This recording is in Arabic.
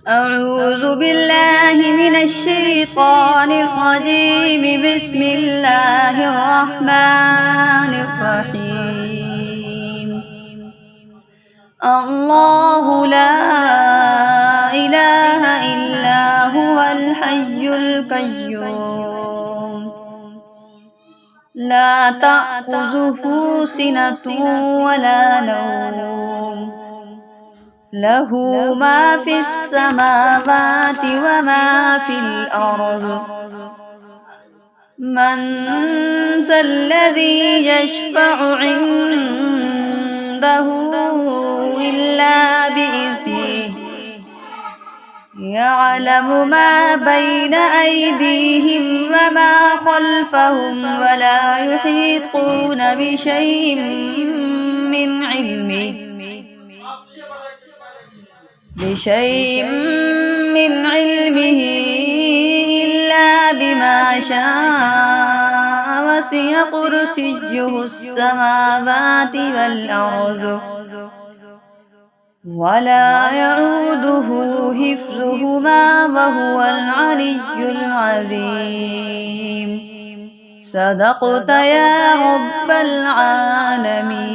أعوذ بالله من الشيطان الرجيم. بسم الله الرحمن الرحيم. الله لا إله إلا هو الحي القيوم لا تأخذه سنة ولا نوم له ما في السماوات وما في الأرض. من ذا الذي يشفع عنده إلا بإذنه يعلم ما بين أيديهم وما خلفهم ولا يحيطون بشيء من علمه إلا بما شاء وسع كرسيه السماوات والأرض ولا يعوده حفظهما وهو العلي العظيم. صدقت يا رب العالمين.